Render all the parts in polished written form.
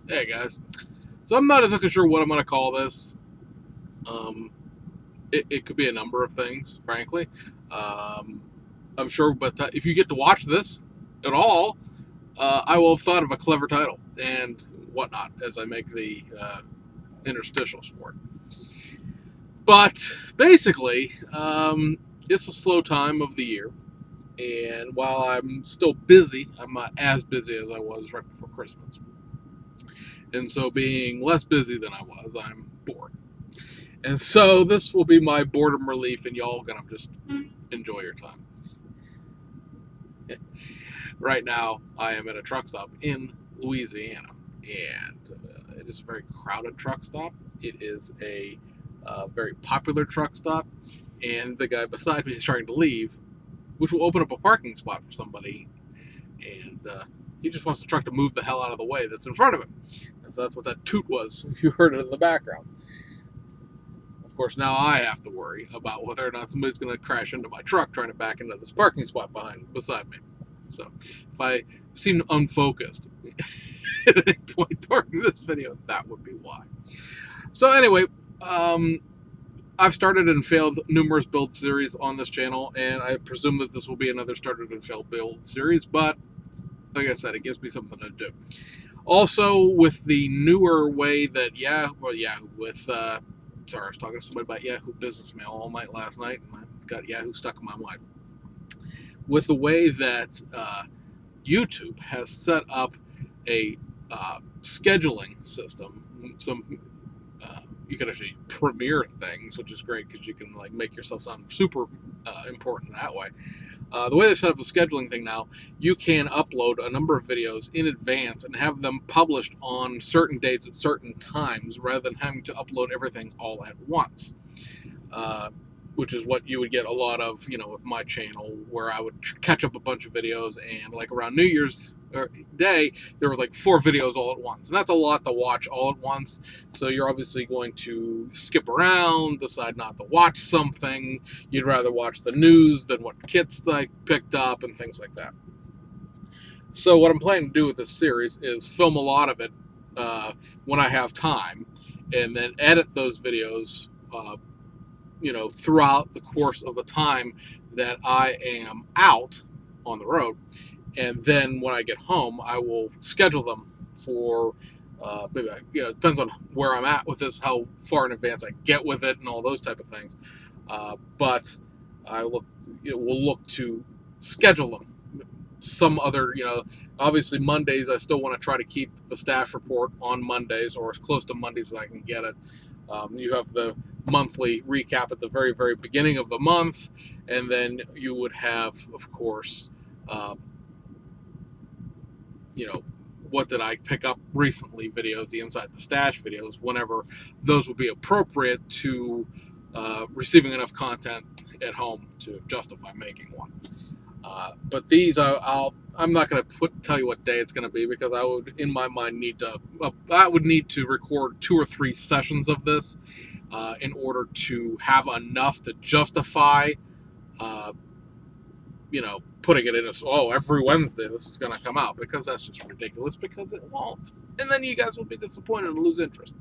Hey guys, so I'm not exactly sure what I'm going to call this. Um, it could be a number of things, frankly. Um, I'm sure, but if you get to watch this at all, I will have thought of a clever title and whatnot as I make the interstitials for it. But basically, it's a slow time of the year, and while I'm still busy, I'm not as busy as I was right before Christmas. And so, being less busy than I was, I'm bored. And so this will be my boredom relief, and y'all gonna just enjoy your time. Right now, I am at a truck stop in Louisiana, and it is a very crowded truck stop. It is a very popular truck stop, and the guy beside me is trying to leave, which will open up a parking spot for somebody, and he just wants the truck to move the hell out of the way that's in front of him. And so that's what that toot was. You heard it in the background. Of course, now I have to worry about whether or not somebody's going to crash into my truck trying to back into this parking spot beside me. So, if I seem unfocused at any point during this video, that would be why. So, anyway, um, I've started and failed numerous build series on this channel, and I presume that this will be another started and failed build series. But like I said, it gives me something to do. Also, with the newer way that Yahoo, with sorry, I was talking to somebody about Yahoo Business Mail all night last night, and I got Yahoo stuck in my mind. With the way that YouTube has set up a scheduling system, you can actually premiere things, which is great because you can like make yourself sound super important that way. The way they set up a scheduling thing now, you can upload a number of videos in advance and have them published on certain dates at certain times rather than having to upload everything all at once. Which is what you would get a lot of, with my channel, where I would catch up a bunch of videos, and like around New Year's Day, there were like 4 videos all at once, and that's a lot to watch all at once. So you're obviously going to skip around, decide not to watch something. You'd rather watch the news than what Kit's like picked up and things like that. So what I'm planning to do with this series is film a lot of it when I have time, and then edit those videos throughout the course of the time that I am out on the road. And then when I get home, I will schedule them for maybe, it depends on where I'm at with this, how far in advance I get with it, and all those type of things. But will look to schedule them some other, obviously Mondays, I still want to try to keep the staff report on Mondays or as close to Mondays as I can get it. You have the monthly recap at the very, very beginning of the month, and then you would have, of course, uh, what did I pick up recently videos, the Inside the Stash videos, whenever those would be appropriate to receiving enough content at home to justify making one. But these, I'm not going to tell you what day it's going to be, because I would, in my mind, I would need to record 2 or 3 sessions of this in order to have enough to justify, uh, putting it in every Wednesday this is going to come out, because that's just ridiculous, because it won't. And then you guys will be disappointed and lose interest.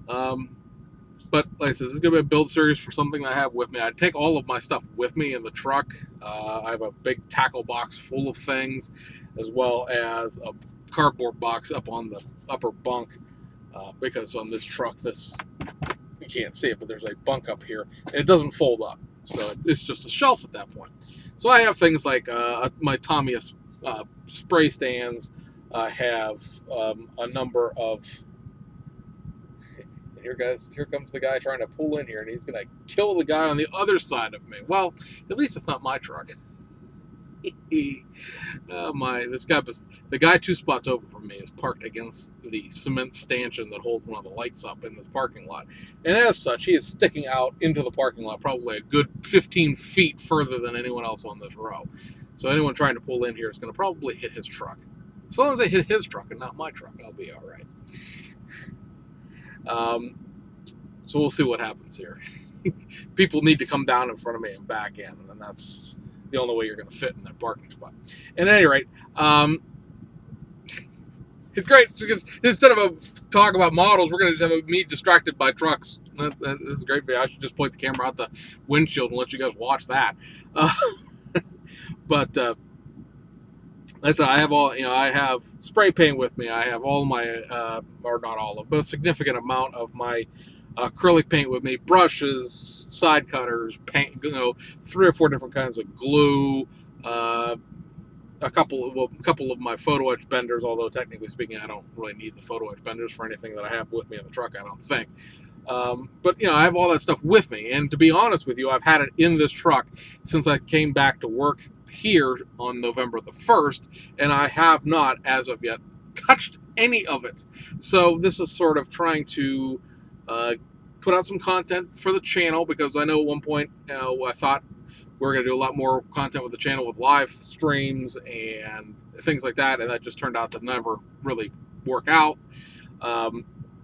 But like I said, this is going to be a build series for something I have with me. I take all of my stuff with me in the truck. I have a big tackle box full of things, as well as a cardboard box up on the upper bunk, because on this truck, you can't see it, but there's a bunk up here, and it doesn't fold up. So it's just a shelf at that point. So I have things like my Tommy spray stands. I have a number of... Here comes the guy trying to pull in here, and he's going to kill the guy on the other side of me. Well, at least it's not my truck. The guy 2 spots over from me is parked against the cement stanchion that holds one of the lights up in this parking lot. And as such, he is sticking out into the parking lot probably a good 15 feet further than anyone else on this row. So anyone trying to pull in here is going to probably hit his truck. As long as they hit his truck and not my truck, I'll be all right. So we'll see what happens here. People need to come down in front of me and back in, and that's the only way you're going to fit in that parking spot. At any rate, It's great. Instead of a talk about models, we're going to have me distracted by trucks. This is a great video. I should just point the camera out the windshield and let you guys watch that. But like I said, I have all, I have spray paint with me. I have all my, or not all of, but a significant amount of my acrylic paint with me, brushes, side cutters, paint, 3 or 4 different kinds of glue, a couple of my photo etch benders, although technically speaking, I don't really need the photo etch benders for anything that I have with me in the truck, I don't think. But, I have all that stuff with me. And to be honest with you, I've had it in this truck since I came back to work here on November the 1st, and I have not, as of yet, touched any of it. So this is sort of trying to put out some content for the channel, because I know at one point I thought we were going to do a lot more content with the channel with live streams and things like that, and that just turned out to never really work out.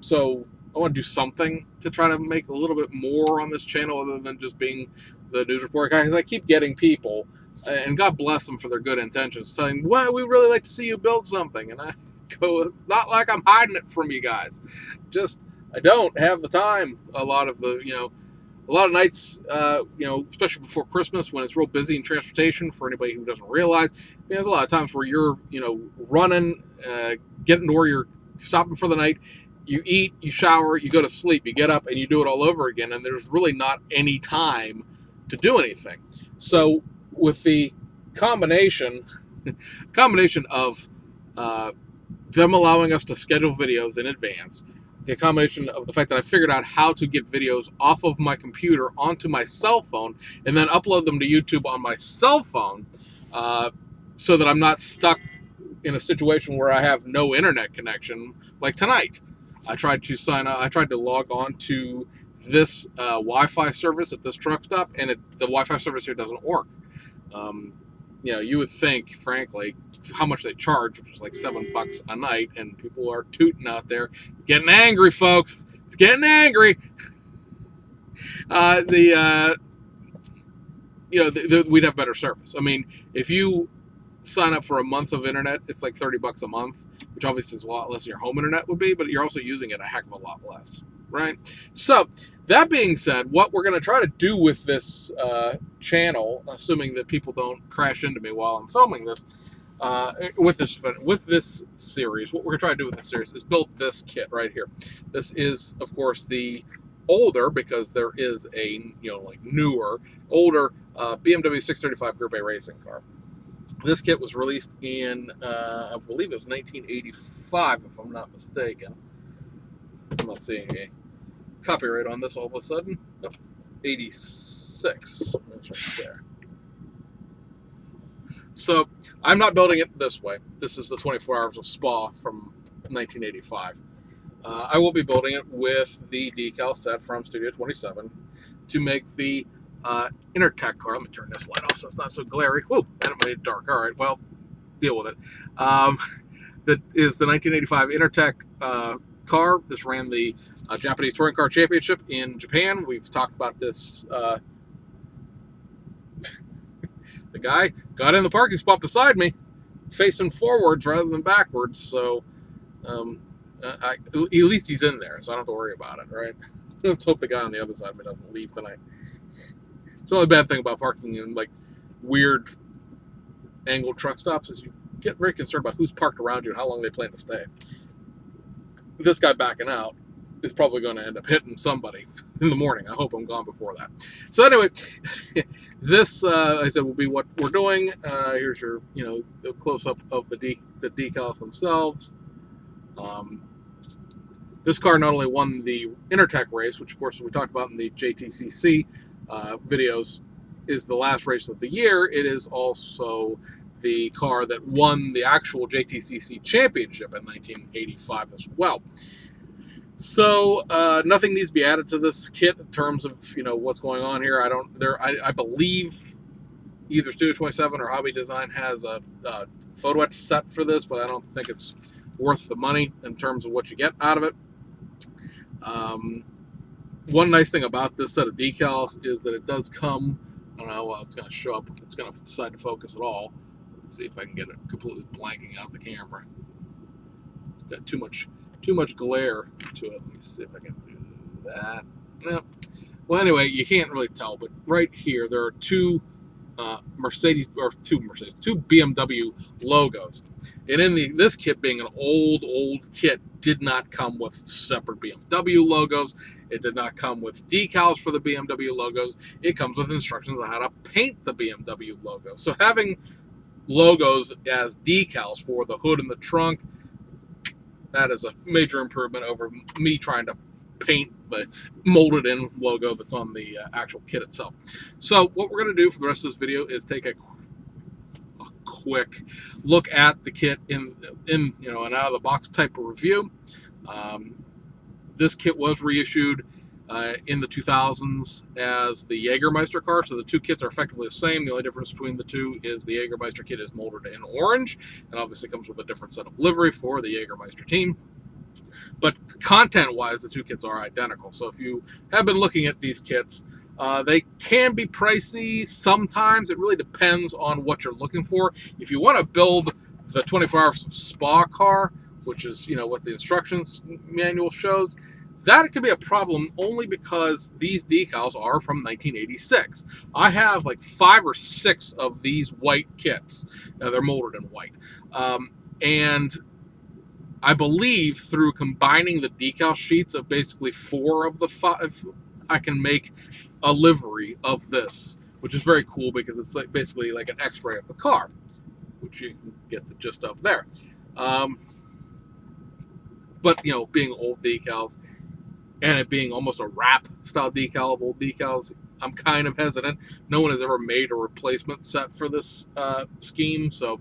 So I want to do something to try to make a little bit more on this channel other than just being the news report guy. I keep getting people, and God bless them for their good intentions, saying, well, we really like to see you build something. And I go, it's not like I'm hiding it from you guys. Just, I don't have the time. A lot of nights, especially before Christmas when it's real busy in transportation, for anybody who doesn't realize, there's a lot of times where you're, running, getting to where you're stopping for the night, you eat, you shower, you go to sleep, you get up and you do it all over again. And there's really not any time to do anything. So with the combination of them allowing us to schedule videos in advance, the combination of the fact that I figured out how to get videos off of my computer onto my cell phone and then upload them to YouTube on my cell phone, so that I'm not stuck in a situation where I have no internet connection, like tonight. I tried to log on to this Wi-Fi service at this truck stop, and the Wi-Fi service here doesn't work. You would think, frankly, how much they charge, which is like $7 a night, and people are tooting out there. It's getting angry, folks. It's getting angry. We'd have better service. I mean, if you sign up for a month of internet, it's like $30 a month, which obviously is a lot less than your home internet would be, but you're also using it a heck of a lot less, right? So that being said, what we're going to try to do with this channel, assuming that people don't crash into me while I'm filming this, with this series, what we're going to try to do with this series is build this kit right here. This is, of course, the older, because there is a newer, older BMW 635 Group A racing car. This kit was released in, I believe it was 1985, if I'm not mistaken. I'm not seeing a copyright on this all of a sudden. Oh, 86. That's right there. So I'm not building it this way. This is the 24 Hours of Spa from 1985. I will be building it with the decal set from Studio 27 to make the Intertech car. Let me turn this light off so it's not so glary. Whoa, and it made it dark. All right, well, deal with it. That is the 1985 Intertech car. This ran the Japanese Touring Car Championship in Japan. We've talked about this. The guy got in the parking spot beside me, facing forwards rather than backwards. So, at least he's in there, so I don't have to worry about it, right? Let's hope the guy on the other side of me doesn't leave tonight. It's the only bad thing about parking in weird angled truck stops is you get very concerned about who's parked around you and how long they plan to stay. This guy backing out is probably going to end up hitting somebody in the morning. I hope I'm gone before that. So anyway, this, I said, will be what we're doing. Here's your, the close-up of the decals themselves. This car not only won the Intertech race, which of course we talked about in the JTCC videos, is the last race of the year. It is also the car that won the actual JTCC championship in 1985 as well. So nothing needs to be added to this kit in terms of what's going on here. I believe either Studio 27 or Hobby Design has a photo etch set for this, but I don't think it's worth the money in terms of what you get out of it. One nice thing about this set of decals is that it does come, I don't know, well, it's going to show up, if it's going to decide to focus at all. Let's see if I can get it completely blanking out the camera. It's got too much glare to it. Let me see if I can do that. No. Well, anyway, you can't really tell, but right here there are two BMW logos, and in this kit, being an old kit, did not come with separate BMW logos. It did not come with decals for the BMW logos. It comes with instructions on how to paint the BMW logo. So having logos as decals for the hood and the trunk, that is a major improvement over me trying to paint the molded in logo that's on the actual kit itself. So what we're going to do for the rest of this video is take a quick look at the kit in an out of the box type of review. This kit was reissued in the 2000s as the Jägermeister car, so the two kits are effectively the same. The only difference between the two is the Jägermeister kit is molded in orange, and obviously comes with a different set of livery for the Jägermeister team. But content-wise, the two kits are identical. So if you have been looking at these kits, they can be pricey sometimes. It really depends on what you're looking for. If you want to build the 24 Hours of Spa car, which is what the instructions manual shows, that could be a problem only because these decals are from 1986. I have like 5 or 6 of these white kits. They're molded in white. And I believe through combining the decal sheets of basically 4 of the 5, I can make a livery of this, which is very cool because it's like basically like an X-ray of the car, which you can get the gist of there. But being old decals and it being almost a wrap style decal of old decals, I'm kind of hesitant. No one has ever made a replacement set for this scheme, so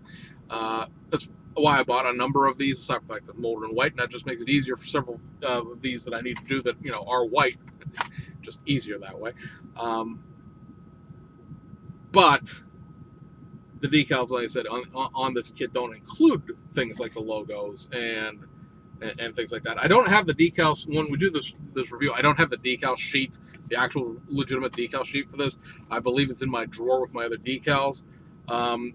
that's why I bought a number of these, aside from the fact that molded in white, and that just makes it easier for several of these that I need to do that are white. Just easier that way. But the decals, like I said, on this kit don't include things like the logos and things like that. I don't have the decals when we do this review. I don't have the decal sheet, the actual legitimate decal sheet for this. I believe it's in my drawer with my other decals.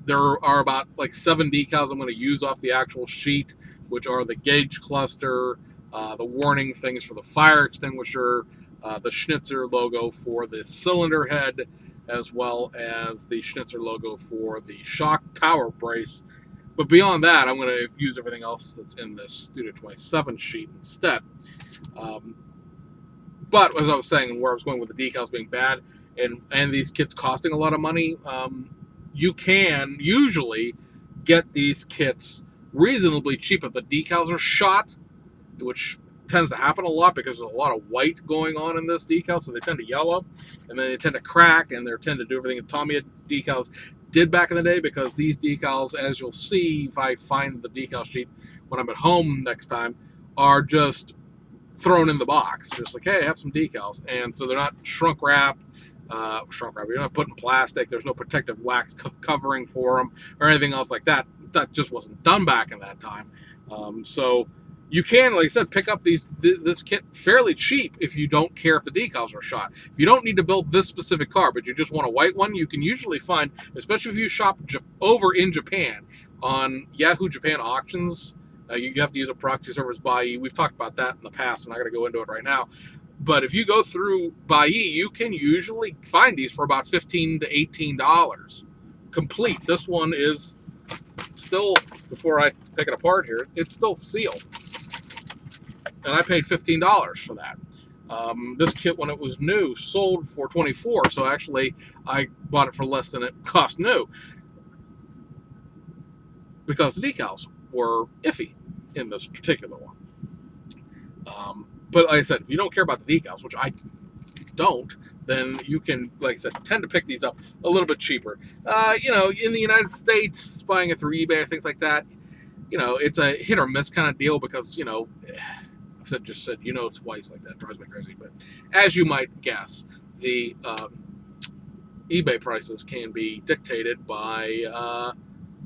There are about like 7 decals I'm going to use off the actual sheet, which are the gauge cluster, the warning things for the fire extinguisher, the Schnitzer logo for the cylinder head, as well as the Schnitzer logo for the shock tower brace. But beyond that, I'm going to use everything else that's in this Studio 27 sheet instead. But as I was saying, where I was going with the decals being bad and these kits costing a lot of money, you can usually get these kits reasonably cheap if the decals are shot, which tends to happen a lot because there's a lot of white going on in this decal, so they tend to yellow, and then they tend to crack, and they tend to do everything that Tamiya decals did back in the day, because these decals, as you'll see if I find the decal sheet when I'm at home next time, are just thrown in the box. Just like, hey, I have some decals. And so they're not shrunk wrapped. You're not putting plastic. There's no protective wax covering for them or anything else like that. That just wasn't done back in that time. So you can, like I said, pick up this kit fairly cheap if you don't care if the decals are shot. If you don't need to build this specific car, but you just want a white one, you can usually find, especially if you shop over in Japan, on Yahoo Japan auctions. You have to use a proxy service Buyee. We've talked about that in the past. I'm not going to go into it right now. But if you go through Buyee, you can usually find these for about $15 to $18 complete. This one is still, before I take it apart here, it's still sealed. And I paid $15 for that. This kit, when it was new, sold for $24. So actually, I bought it for less than it cost new, because the decals were iffy in this particular one. But like I said, if you don't care about the decals, which I don't, then you can, like I said, tend to pick these up a little bit cheaper. In the United States, buying it through eBay, things like that, it's a hit or miss kind of deal, because, I've just said twice like that. It drives me crazy. But as you might guess, the eBay prices can be dictated by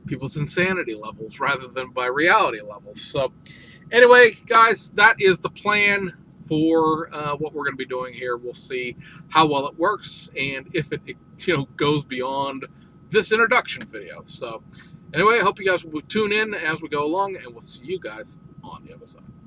people's insanity levels rather than by reality levels. So anyway, guys, that is the plan for what we're going to be doing here. We'll see how well it works and if it goes beyond this introduction video. So anyway, I hope you guys will tune in as we go along, and we'll see you guys on on the other side.